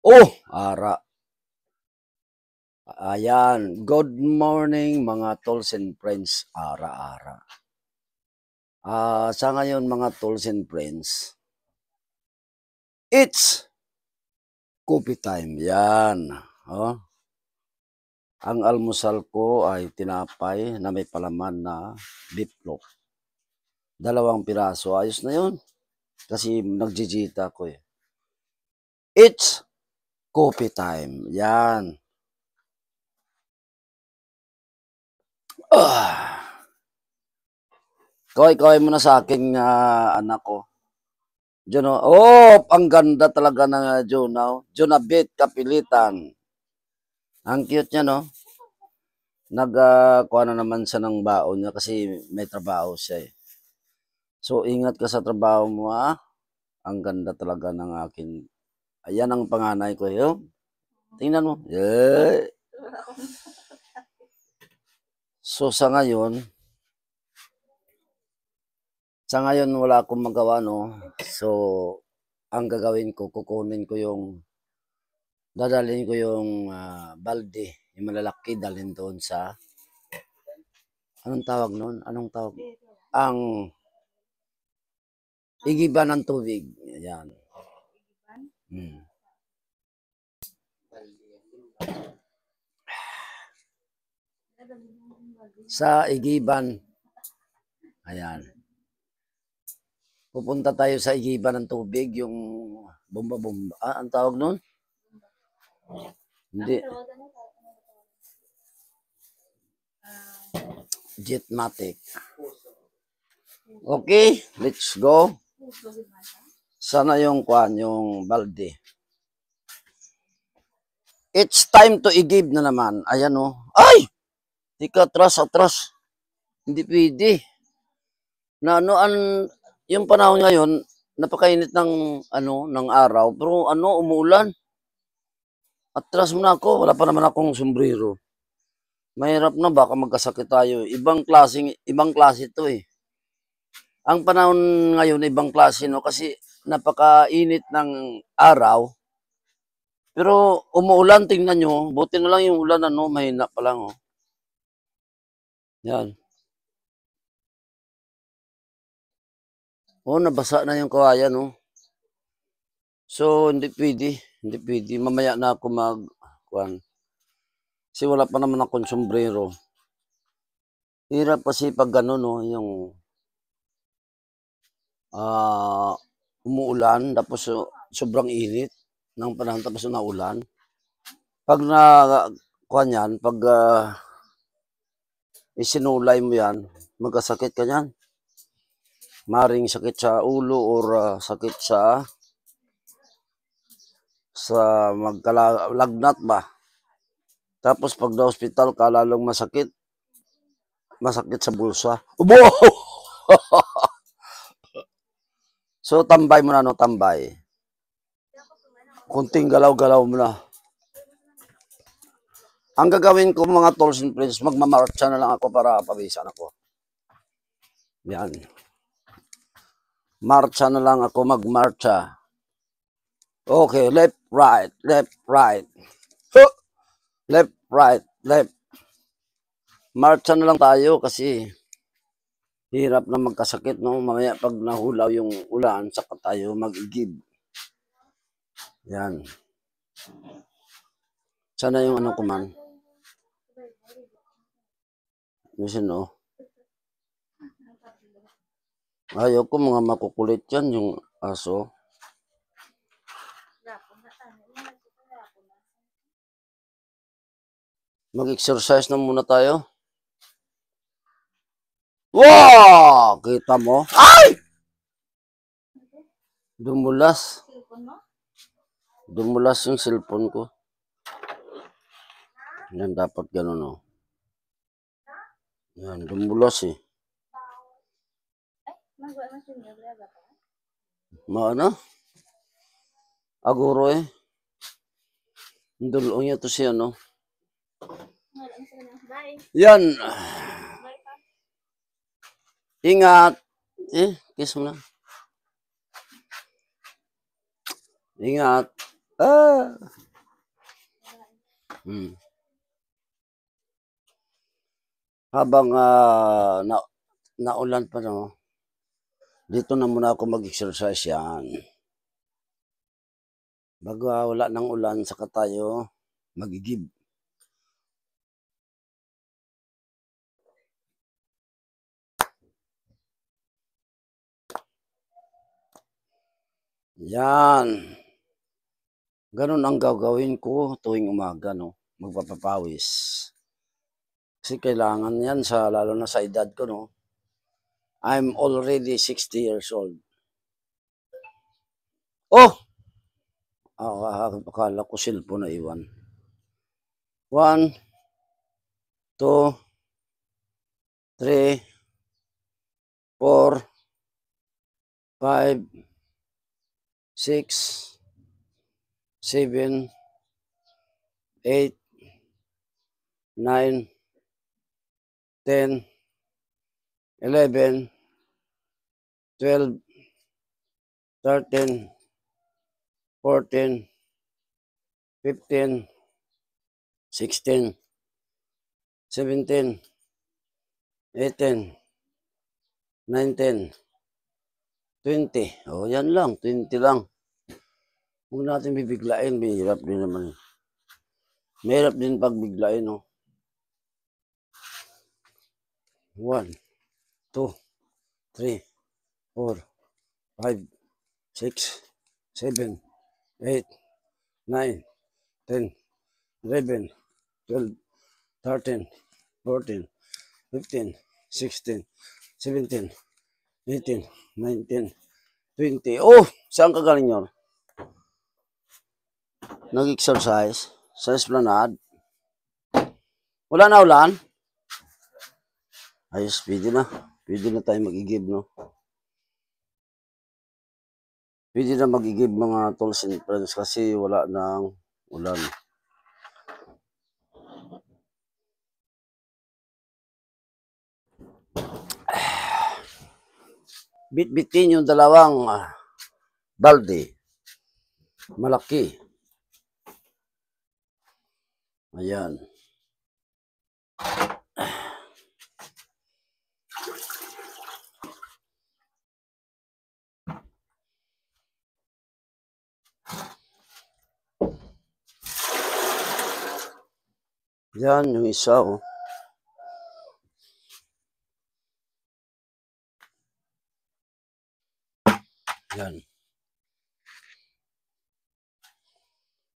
Oh, ara. Ayan. Good morning mga tools and friends. Ara-ara. Sa ngayon mga tools and friends, it's coffee time. Yan. Oh. Ang almusal ko ay tinapay na may palaman na biplop. 2 piraso. Ayos na yun. Kasi nagjijita ko eh. It's coffee time. Yan. Kaway-kaway mo na sa aking anak ko. Juno, ang ganda talaga ng Juno. Junabit Kapilitan. Ang cute niya, no? Kuha na naman siya ng baon niya kasi may trabaho siya eh. So, ingat ka sa trabaho mo, ha? Ang ganda talaga ng akin. Ayan ang panganay ko, eh. Tingnan mo. Yeah. So, sa ngayon wala akong magawa, no? So, ang gagawin ko, dadalhin ko yung balde, yung malalaki, dalhin doon sa, anong tawag nun? Ang igiba ng tubig. Ayan. Sa igiban. Ayan. Pupunta tayo sa igiban ng tubig, yung bomba-bomba. Ang tawag nun? Hindi. Jetmatic. Okay, let's go. Sana yung balde. It's time to igib na naman. Ayan o. Ay! Tika, atras. Hindi pwede. Yung panahon ngayon, napakainit ng araw, pero umuulan. Atras mo na ako, wala pa naman akong sombrero. Mahirap na, baka magkasakit tayo. Ibang klase ito eh. Ang panahon ngayon, ibang klase, no? Kasi napakainit ng araw. Pero umuulan, tingnan nyo. Buti na lang yung ulan, mahina pa lang, oh. Yan. Nabasa na yung kawayan, oh. So, hindi pwede. Mamaya na ako kasi wala pa naman akong sombrero. Hirap kasi pag gano'n, no, yung umuulan, tapos sobrang init ng panahon, tapos naulan. Pag pag isinulay mo yan, magkasakit ka yan. Maring sakit sa ulo or sakit sa magkalagnat ba. Tapos pag na hospital ka, lalong masakit sa bulsa. Ubo! So, tambay mo na, no? Tambay. Kunting galaw-galaw mo na. Ang gagawin ko, mga tools and friends, magmamarcha na lang ako para pawisan ako. Yan. Marcha na lang ako, magmarcha. Okay, left, right. Left, right. Marcha na lang tayo kasi hirap na magkasakit, no? Mamaya pag nahulaw yung ulan, saka tayo mag-igib. Yan. Sana yung ko man. Listen, oh. Ayaw ko mga makukulit yan, yung aso. Mag-exercise na muna tayo. Wow! Kita mo? Ay! Dumulas yung cellphone ko. Yan, dapat ganun, oh. Yan, dumulas eh. Maano? Aguro eh. Dulong niya to siya, no? Yan. Ingat. Kiss mo na. Ingat. Ah. Hmm. Habang naulan pa, no, dito na muna ako mag-exercise yan. Bago wala ng ulan, saka tayo mag-igib. Yan. Ganun ang gagawin ko tuwing umaga, no, magpapapawis. Kasi kailangan yan, lalo na sa edad ko, no. I'm already 60 years old. Oh! Akala ko cellphone na iwan. 1, 2, 3, 4, 5, 6, 7, 8, 9, 10, 11, 12, 13, 14, 15, 16, 17, 18, 19, 20. O, yan lang. 20 lang. Huwag natin bibiglain. Mahirap din naman. Mahirap din pagbiglain, no. 1, 2, 3, 4, 5, 6, 7, 8, 9, 10, 11, 12, 13, 14, 15, 16, 17, 18, 19, 20. Oh! Saan ka galing yun? Nag-exercise sa esplanade. Wala na ulan? Ayos, pwede na. Pwede na tayo mag-igib, no? Pwede na mag-igib mga tools and friends kasi wala nang ulan. Bit-bitin yung dalawang balde. Malaki. Ayan. Yan yung isa, oh. Yan.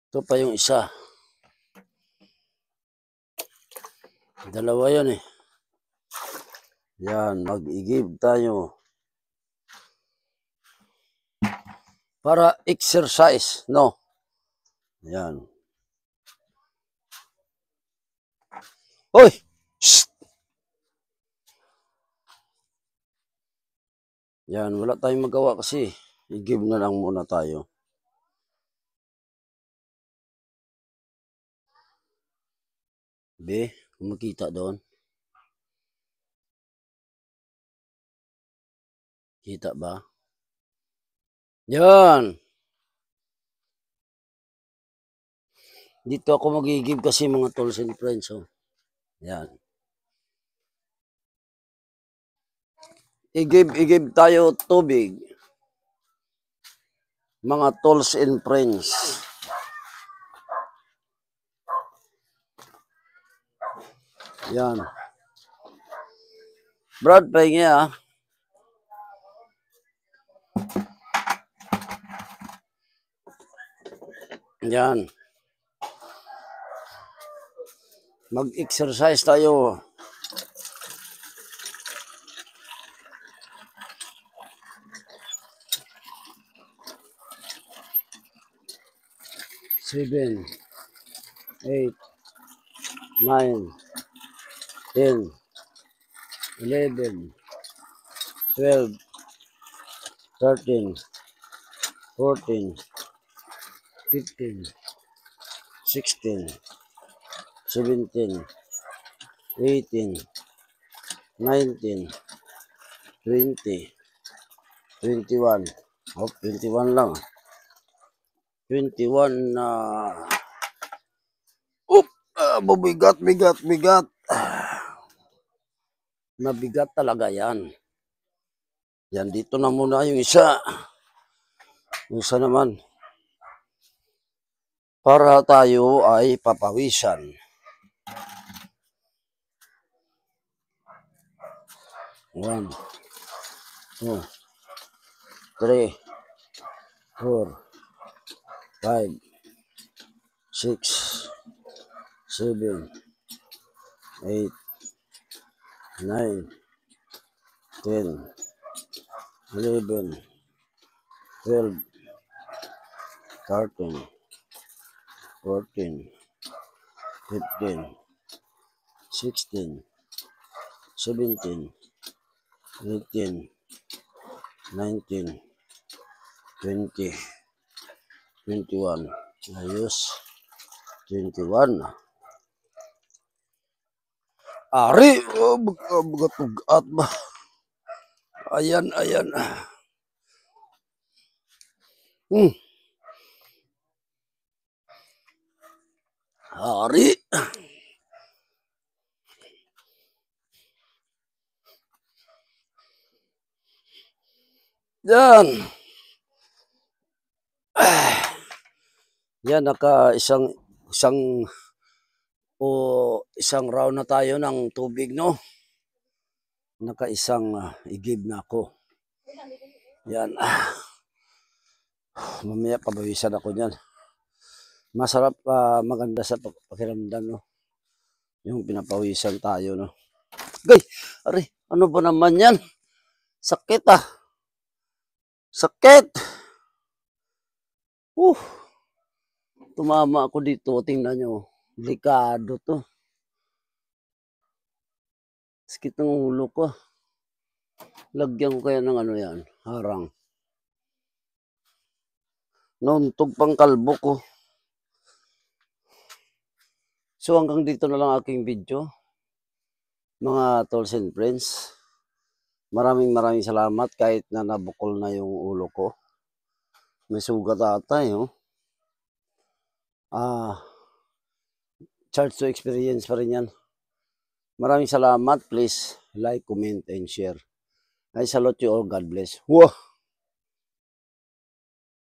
Ito pa yung isa. Dalawa yan, eh. Yan, mag-igib tayo. Para exercise, no? Yan. Hoy! Shh! Yan, wala tayong magawa kasi. I-give na lang muna tayo. Be, kung makita doon. Kita ba? Yan. Dito ako mag-i-give kasi mga tools and friends, oh. Yan. I-give tayo tubig. Mga tools and friends. Yan. Brad, pahingi, ah. Yan. Mag-exercise tayo. Seven, 8, 9, 10, 11, 12, 13, 14, 15, 16, 17, 18, 19, 20, 21. Oh, 21 lang. 21 na bigat. Mabigat talaga yan. Yan, dito na muna yung isa. Yung isa naman. Para tayo ay papawisan. 1, 2, 3, 4, 5, 6, 7, 8, 9, 10, 11, 12, 13, 14, 15, 16, 17, 18, 19, 20, 21. Ayos. 21. Ari, bugat ba? Ayan. Ari. Yan. Yan, isang round na tayo ng tubig, no? Isang igib na ako. Yan. Mamaya pabawisan ako niyan. Masarap, maganda sa pakiramdam, no? Yung pinapawisan tayo, no? Gay! Ari, ano ba naman yan? Sakit, Sakit! Tumama ako dito. Tingnan nyo. Delikado to. Sakit ng ulo ko. Lagyan ko kaya ng ano yan. Harang. Nauntog pang kalbo ko. So hanggang dito na lang aking video. Mga tolls and friends. Maraming salamat kahit na nabukol na yung ulo ko. May sugat ata, charge to experience pa rin yan. Maraming salamat. Please like, comment, and share. I salute you all. God bless. Wow!